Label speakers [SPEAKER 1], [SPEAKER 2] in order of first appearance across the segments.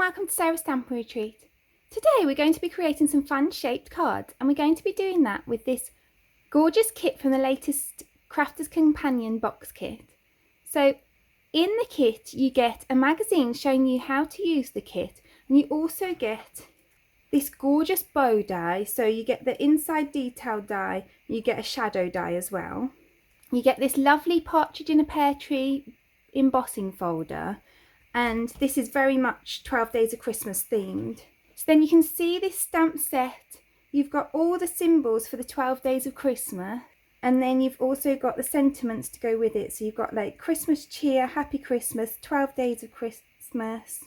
[SPEAKER 1] welcome to Sarah's Stamper Retreat. Today we're going to be creating some fun shaped cards, and we're going to be doing that with this gorgeous kit from the latest Crafter's Companion box kit. So in the kit you get a magazine showing you how to use the kit, and you also get this gorgeous bow die. So you get the inside detail die, you get a shadow die as well. You get this lovely partridge in a pear tree embossing folder, and this is very much 12 Days of Christmas themed. So then you can see this stamp set. You've got all the symbols for the 12 Days of Christmas, and then you've also got the sentiments to go with it. So you've got like Christmas cheer, happy Christmas, 12 Days of Christmas,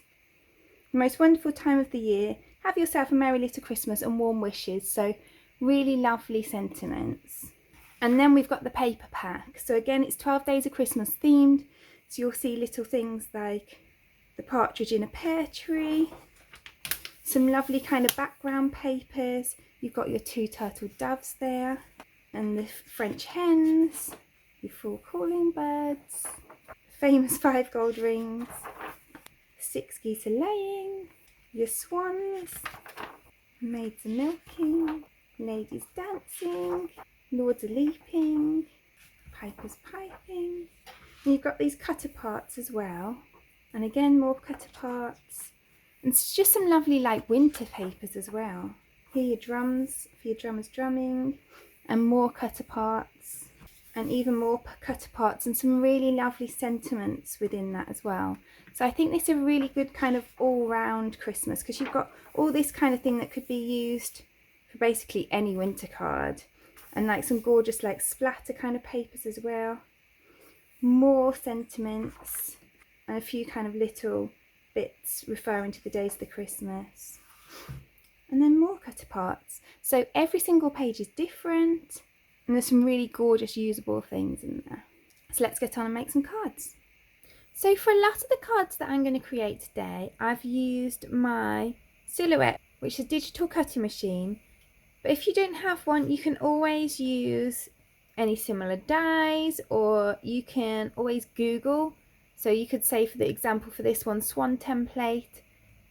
[SPEAKER 1] the most wonderful time of the year, have yourself a merry little Christmas, and warm wishes. So really lovely sentiments. And then we've got the paper pack. So again, it's 12 Days of Christmas themed. So you'll see little things like the partridge in a pear tree, some lovely kind of background papers. You've got your 2 turtle doves there, and the French hens, your 4 calling birds, famous 5 gold rings, 6 geese are laying, your swans, maids are milking, ladies dancing, lords are leaping, pipers piping. And you've got these cut aparts as well, and again more cut aparts, and it's just some lovely like winter papers as well. Here are your drums for your drummers drumming, and more cut aparts, and even more cut aparts, and some really lovely sentiments within that as well. So I think this is a really good kind of all-round Christmas, because you've got all this kind of thing that could be used for basically any winter card, and like some gorgeous like splatter kind of papers as well, more sentiments, and a few kind of little bits referring to the days of the Christmas, and then more cut aparts. So every single page is different, and there's some really gorgeous usable things in there. So let's get on and make some cards. So for a lot of the cards that I'm going to create today, I've used my Silhouette, which is a digital cutting machine. But if you don't have one, you can always use any similar dies, or you can always Google. So you could say, for the example for this one, Swan template,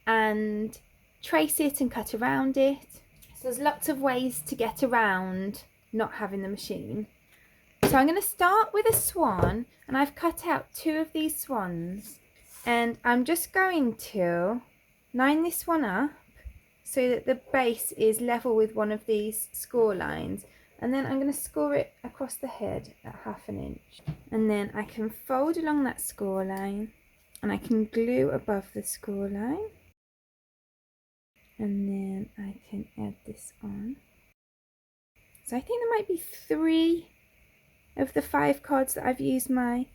[SPEAKER 1] and trace it and cut around it. So there's lots of ways to get around not having the machine. So I'm going to start with a swan, and I've cut out 2 of these swans, and I'm just going to line this one up so that the base is level with one of these score lines, and then I'm going to score it across the head at 1/2 inch, and then I can fold along that score line, and I can glue above the score line, and then I can add this on. So I think there might be 3 of the 5 cards that I've used my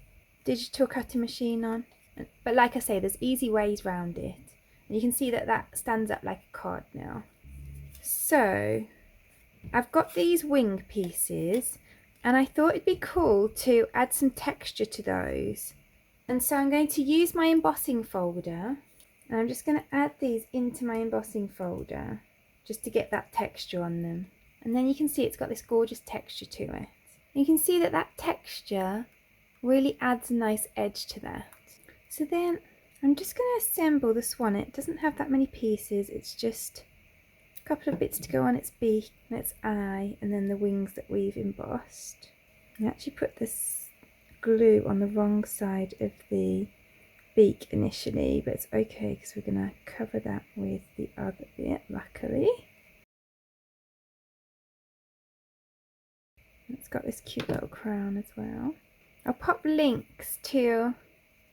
[SPEAKER 1] digital cutting machine on, but like I say, there's easy ways around it. And you can see that that stands up like a card now. So I've got these wing pieces, and I thought it'd be cool to add some texture to those. And so I'm going to use my embossing folder, and I'm just going to add these into my embossing folder just to get that texture on them. And then you can see it's got this gorgeous texture to it. And you can see that that texture really adds a nice edge to that. So then I'm just going to assemble the swan. It doesn't have that many pieces, it's just a couple of bits to go on its beak and its eye, and then the wings that we've embossed. I actually put this glue on the wrong side of the beak initially, but it's okay because we're going to cover that with the other bit, luckily. It's got this cute little crown as well. I'll pop links to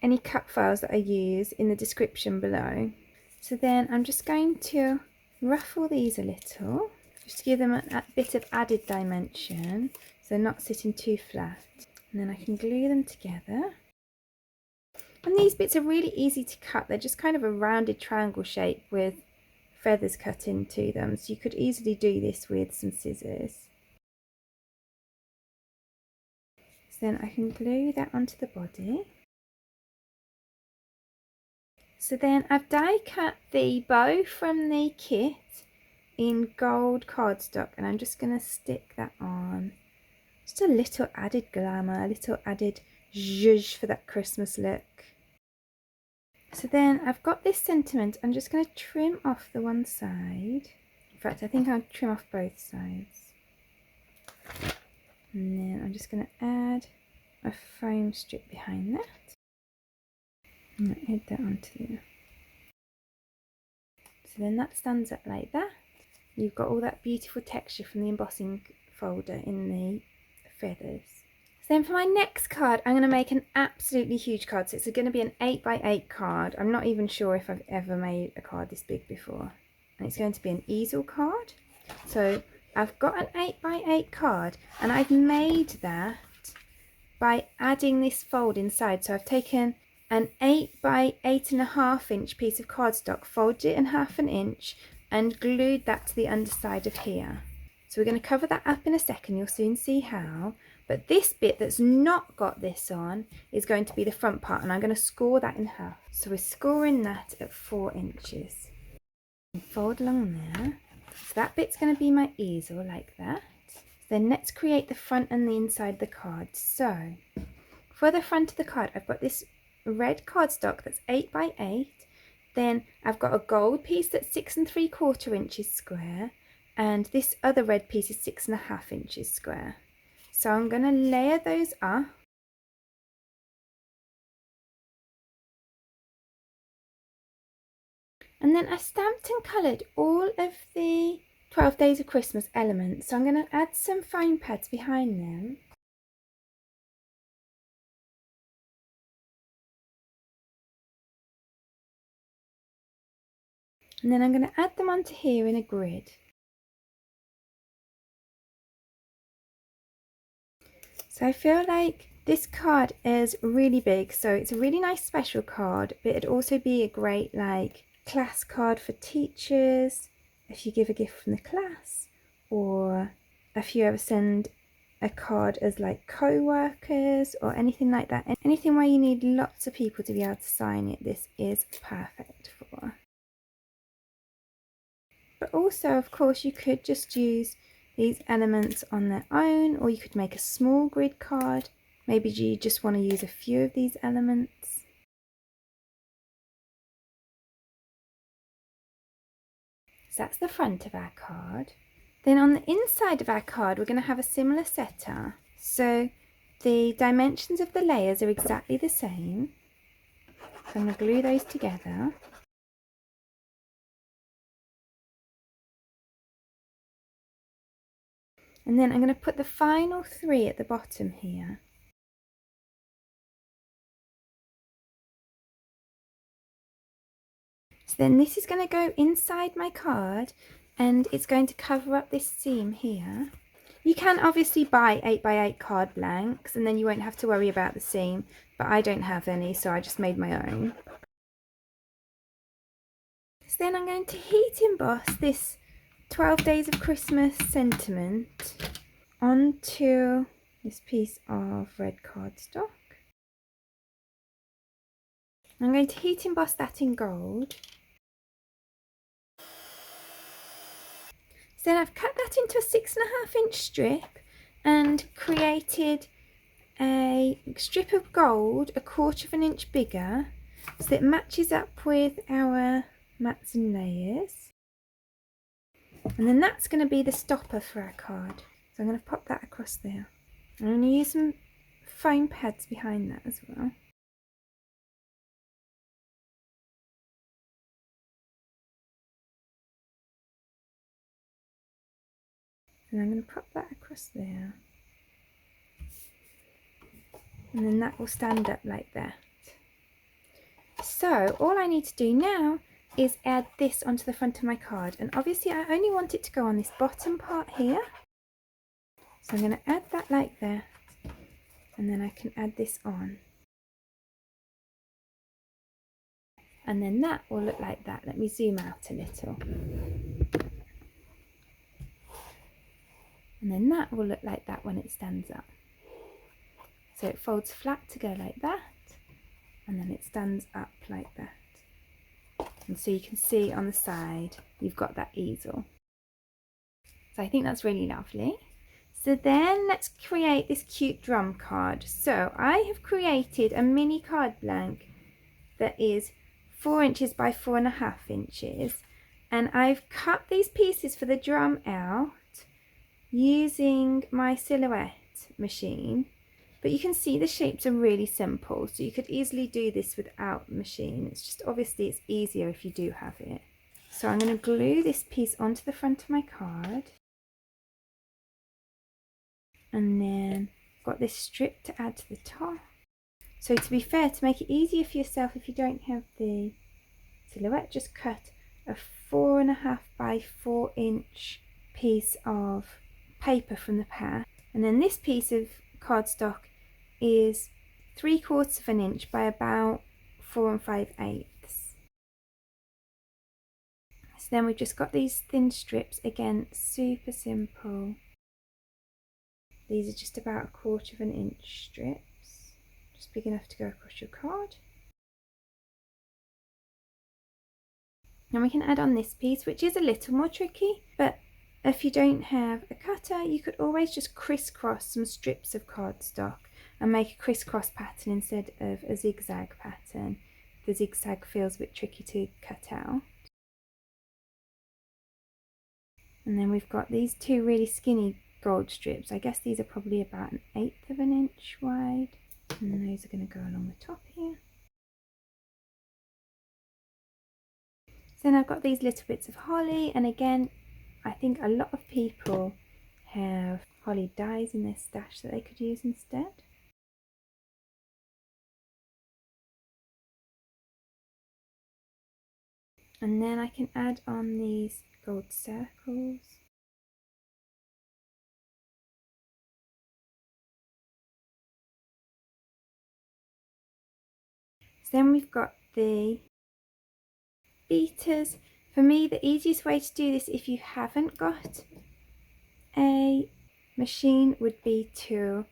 [SPEAKER 1] any cut files that I use in the description below. So then I'm just going to ruffle these a little, just to give them a bit of added dimension, so they're not sitting too flat. And then I can glue them together. And these bits are really easy to cut. They're just kind of a rounded triangle shape with feathers cut into them, so you could easily do this with some scissors. So then I can glue that onto the body. So then I've die cut the bow from the kit in gold cardstock, and I'm just going to stick that on. Just a little added glamour, a little added zhuzh for that Christmas look. So then I've got this sentiment. I'm just going to trim off the one side. In fact, I think I'll trim off both sides. And then I'm just going to add a foam strip behind that. And I'll add that onto there. So then that stands up like that. You've got all that beautiful texture from the embossing folder in the feathers. So then for my next card, I'm going to make an absolutely huge card. So it's going to be an 8x8 card. I'm not even sure if I've ever made a card this big before. And it's going to be an easel card. So I've got an 8x8 card and I've made that by adding this fold inside. So I've taken an 8x8.5 inch piece of cardstock, folded it in 1/2 inch and glued that to the underside of here. So we're going to cover that up in a second, you'll soon see how. But this bit that's not got this on is going to be the front part, and I'm going to score that in half. So we're scoring that at 4 inches. And fold along there. So that bit's going to be my easel like that. Then let's create the front and the inside of the card. So for the front of the card, I've got this red cardstock that's 8x8. Then I've got a gold piece that's 6 3/4 inches square. And this other red piece is 6.5 inches square. So I'm going to layer those up. And then I stamped and coloured all of the 12 Days of Christmas elements. So I'm going to add some foam pads behind them. And then I'm going to add them onto here in a grid. So I feel like this card is really big, so it's a really nice special card, but it'd also be a great like class card for teachers, if you give a gift from the class, or if you ever send a card as like co-workers or anything like that. Anything where you need lots of people to be able to sign it, this is perfect for. But also, of course, you could just use these elements on their own, or you could make a small grid card. Maybe you just want to use a few of these elements. So that's the front of our card. Then on the inside of our card, we're going to have a similar setup. So the dimensions of the layers are exactly the same. So I'm going to glue those together. And then I'm going to put the final 3 at the bottom here. So then this is going to go inside my card and it's going to cover up this seam here. You can obviously buy 8x8 card blanks and then you won't have to worry about the seam, but I don't have any, so I just made my own. So then I'm going to heat emboss this 12 Days of Christmas sentiment onto this piece of red cardstock. I'm going to heat emboss that in gold. So then I've cut that into a 6.5 inch strip and created a strip of gold 1/4 inch bigger so that it matches up with our mats and layers. And then that's going to be the stopper for our card. So I'm going to pop that across there. I'm going to use some foam pads behind that as well. And I'm going to pop that across there. And then that will stand up like that. So all I need to do now is add this onto the front of my card. And obviously I only want it to go on this bottom part here. So I'm going to add that like that. And then I can add this on. And then that will look like that. Let me zoom out a little. And then that will look like that when it stands up. So it folds flat to go like that, and then it stands up like that. And so you can see on the side, you've got that easel. So I think that's really lovely. So then let's create this cute drum card. So I have created a mini card blank that is 4 inches by 4.5 inches, and I've cut these pieces for the drum out using my silhouette machine. But you can see the shapes are really simple, so you could easily do this without the machine. It's just obviously it's easier if you do have it. So I'm going to glue this piece onto the front of my card, and then I've got this strip to add to the top. So to be fair, to make it easier for yourself, if you don't have the silhouette, just cut a 4.5 by 4 inch piece of paper from the pack, and then this piece of cardstock is 3/4 of an inch by about 4 5/8. So then we've just got these thin strips, again super simple. These are just about 1/4 of an inch strips, just big enough to go across your card. And we can add on this piece, which is a little more tricky, but if you don't have a cutter, you could always just crisscross some strips of cardstock and make a crisscross pattern instead of a zigzag pattern. The zigzag feels a bit tricky to cut out. And then we've got these two really skinny gold strips. I guess these are probably about 1/8 of an inch wide, and those are going to go along the top here. So then I've got these little bits of holly, and again I think a lot of people have holly dies in their stash that they could use instead. And then I can add on these gold circles. So then we've got the beaters. For me, the easiest way to do this if you haven't got a machine would be to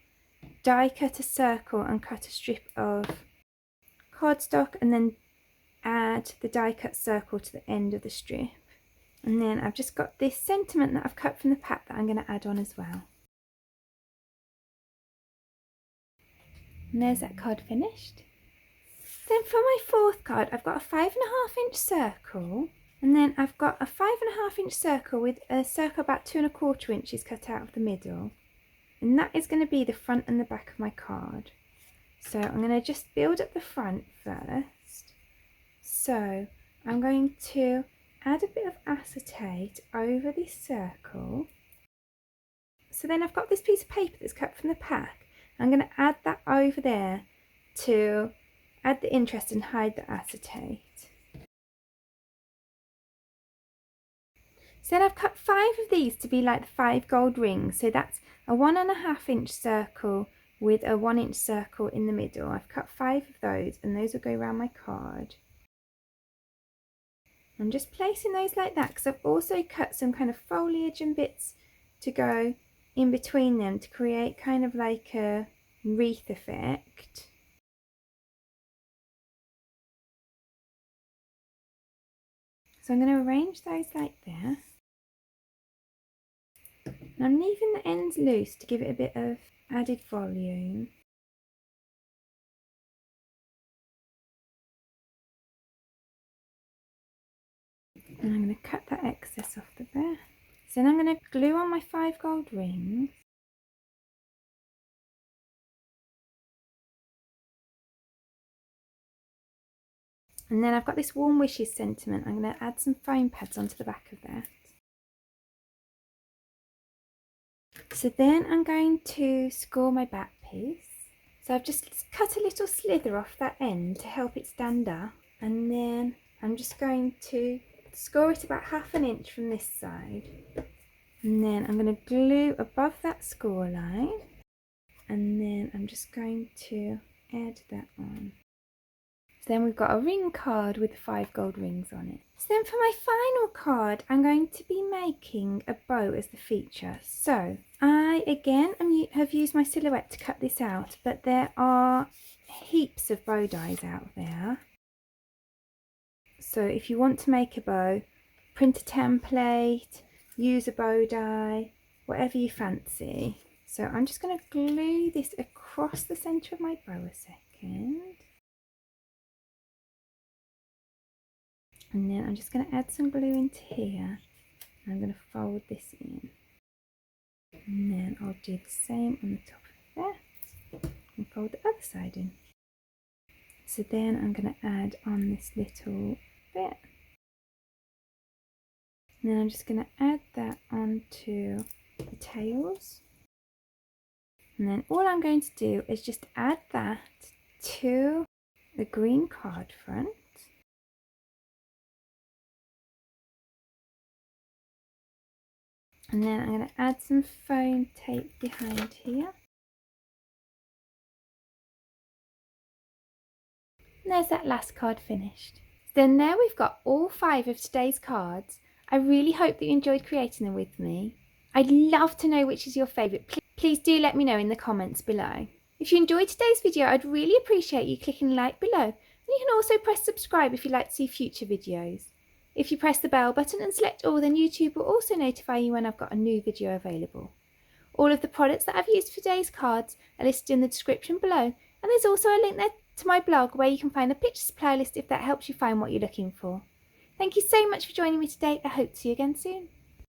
[SPEAKER 1] die cut a circle and cut a strip of cardstock, and then add the die cut circle to the end of the strip. And then I've just got this sentiment that I've cut from the pack that I'm going to add on as well. And there's that card finished. Then for my fourth card, I've got a 5.5 inch circle, and then I've got a 5.5 inch circle with a circle about 2.25 inches cut out of the middle, and that is going to be the front and the back of my card. So I'm going to just build up the front first. So I'm going to add a bit of acetate over this circle. So then I've got this piece of paper that's cut from the pack. I'm going to add that over there to add the interest and hide the acetate. So then I've cut 5 of these to be like the 5 gold rings. So that's a 1.5 inch circle with a 1 inch circle in the middle. I've cut 5 of those, and those will go around my card. I'm just placing those like that because I've also cut some kind of foliage and bits to go in between them to create kind of like a wreath effect. So I'm going to arrange those like that. And I'm leaving the ends loose to give it a bit of added volume. And I'm going to cut that excess off the back. So then I'm going to glue on my 5 gold rings. And then I've got this warm wishes sentiment. I'm going to add some foam pads onto the back of that. So then I'm going to score my back piece. So I've just cut a little slither off that end to help it stand up. And then I'm just going to score it about 1/2 inch from this side. And then I'm going to glue above that score line. And then I'm just going to add that on. So then we've got a ring card with 5 gold rings on it. So then for my final card, I'm going to be making a bow as the feature. So I again have used my silhouette to cut this out, but there are heaps of bow dies out there. So if you want to make a bow, print a template, use a bow die, whatever you fancy. So I'm just going to glue this across the centre of my bow a second. And then I'm just going to add some glue into here. I'm going to fold this in. And then I'll do the same on the top of that and fold the other side in. So then I'm going to add on this little bit. And then I'm just going to add that onto the tails. And then all I'm going to do is just add that to the green card front. And then I'm going to add some foam tape behind here. And there's that last card finished. Then there we've got all 5 of today's cards. I really hope that you enjoyed creating them with me. I'd love to know which is your favourite. Please do let me know in the comments below. If you enjoyed today's video, I'd really appreciate you clicking like below. And you can also press subscribe if you'd like to see future videos. If you press the bell button and select all, then YouTube will also notify you when I've got a new video available. All of the products that I've used for today's cards are listed in the description below, and there's also a link there to my blog where you can find the picture supply list if that helps you find what you're looking for. Thank you so much for joining me today. I hope to see you again soon.